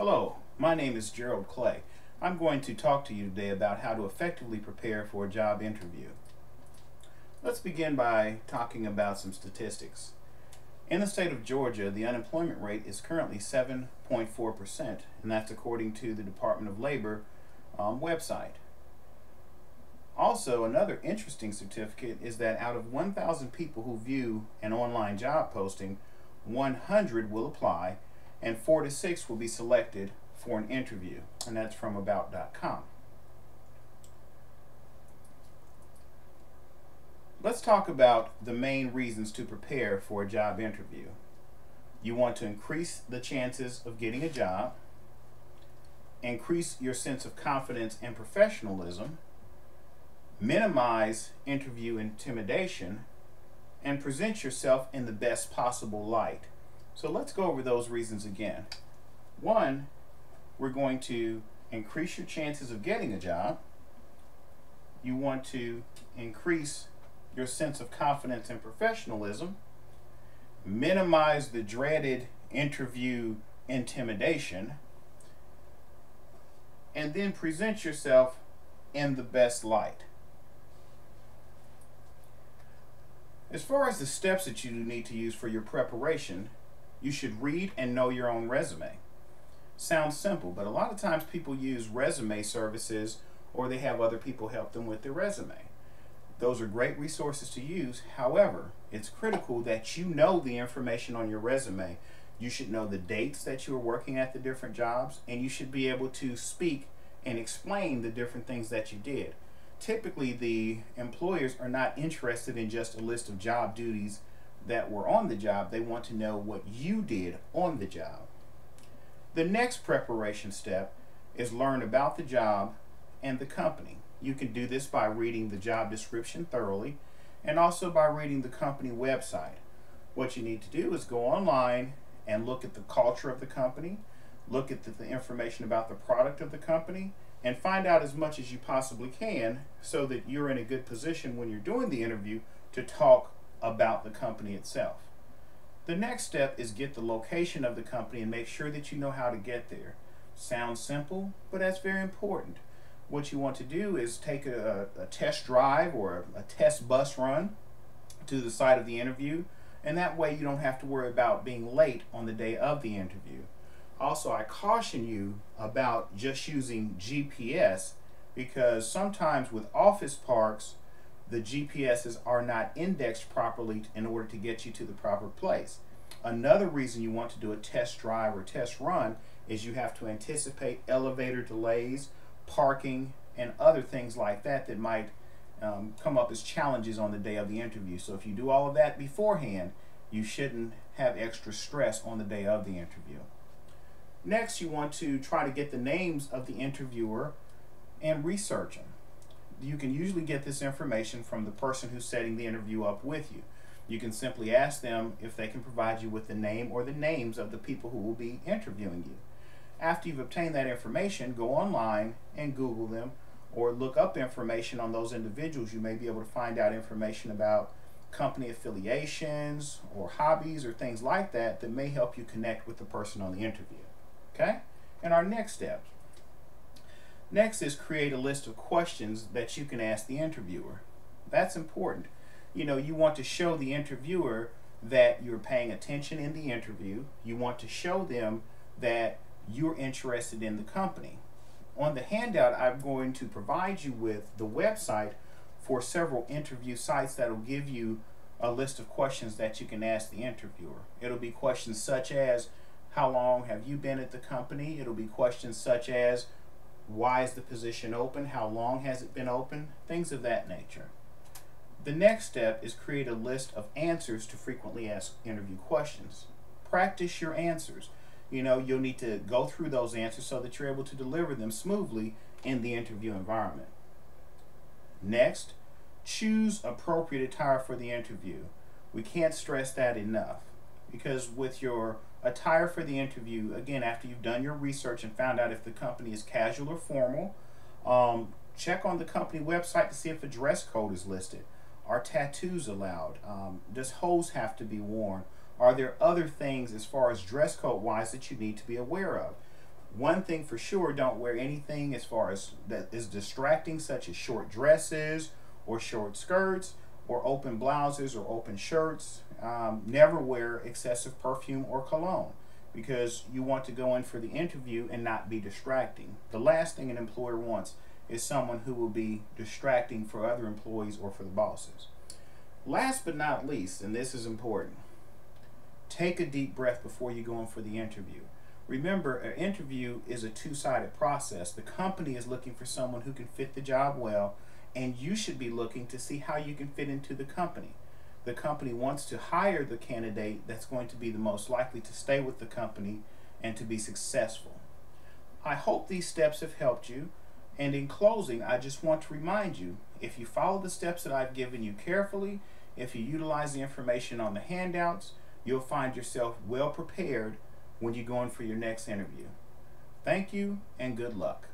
Hello, my name is Gerald Clay. I'm going to talk to you today about how to effectively prepare for a job interview. Let's begin by talking about some statistics. In the state of Georgia, the unemployment rate is currently 7.4%, and that's according to the Department of Labor website. Also, another interesting certificate is that out of 1,000 people who view an online job posting, 100 will apply and 4 to 6 will be selected for an interview, and that's from about.com. Let's talk about the main reasons to prepare for a job interview. You want to increase the chances of getting a job, increase your sense of confidence and professionalism, minimize interview intimidation, and present yourself in the best possible light. So let's go over those reasons again. One, we're going to increase your chances of getting a job. You want to increase your sense of confidence and professionalism, minimize the dreaded interview intimidation, and then present yourself in the best light. As far as the steps that you need to use for your preparation, you should read and know your own resume. Sounds simple, but a lot of times people use resume services or they have other people help them with their resume. Those are great resources to use. However, it's critical that you know the information on your resume. You should know the dates that you were working at the different jobs, and you should be able to speak and explain the different things that you did. Typically, the employers are not interested in just a list of job duties that were on the job. They want to know what you did on the job. The next preparation step is learn about the job and the company. You can do this by reading the job description thoroughly and also by reading the company website. What you need to do is go online and look at the culture of the company, look at the information about the product of the company, and find out as much as you possibly can so that you're in a good position when you're doing the interview to talk about the company itself. The next step is get the location of the company and make sure that you know how to get there. Sounds simple, but that's very important. What you want to do is take a test drive or a test bus run to the site of the interview, and that way you don't have to worry about being late on the day of the interview. Also, I caution you about just using GPS because sometimes with office parks, the GPSs are not indexed properly in order to get you to the proper place. Another reason you want to do a test drive or test run is you have to anticipate elevator delays, parking, and other things like that that might come up as challenges on the day of the interview. So if you do all of that beforehand, you shouldn't have extra stress on the day of the interview. Next, you want to try to get the names of the interviewer and research them. You can usually get this information from the person who's setting the interview up with you. You can simply ask them if they can provide you with the name or the names of the people who will be interviewing you. After you've obtained that information, go online and Google them or look up information on those individuals. You may be able to find out information about company affiliations or hobbies or things like that that may help you connect with the person on the interview. Okay? And our next step. Next is create a list of questions that you can ask the interviewer. That's important. You know, you want to show the interviewer that you're paying attention in the interview. You want to show them that you're interested in the company. On the handout, I'm going to provide you with the website for several interview sites that will give you a list of questions that you can ask the interviewer. It'll be questions such as, how long have you been at the company? It'll be questions such as, why is the position open? How long has it been open? Things of that nature. The next step is create a list of answers to frequently asked interview questions. Practice your answers. You know, you'll need to go through those answers so that you're able to deliver them smoothly in the interview environment. Next, choose appropriate attire for the interview. We can't stress that enough because with your attire for the interview, again, after you've done your research and found out if the company is casual or formal, check on the company website to see if a dress code is listed. Are tattoos allowed? Does hose have to be worn? Are there other things as far as dress code wise that you need to be aware of? One thing for sure, don't wear anything as far as that is distracting, such as short dresses or short skirts or open blouses or open shirts. Never wear excessive perfume or cologne, because you want to go in for the interview and not be distracting. The last thing an employer wants is someone who will be distracting for other employees or for the bosses. Last but not least, and this is important, take a deep breath before you go in for the interview. Remember, an interview is a two-sided process. The company is looking for someone who can fit the job well, and you should be looking to see how you can fit into the company. The company wants to hire the candidate that's going to be the most likely to stay with the company and to be successful. I hope these steps have helped you. And in closing, I just want to remind you, if you follow the steps that I've given you carefully, if you utilize the information on the handouts, you'll find yourself well prepared when you go in for your next interview. Thank you and good luck.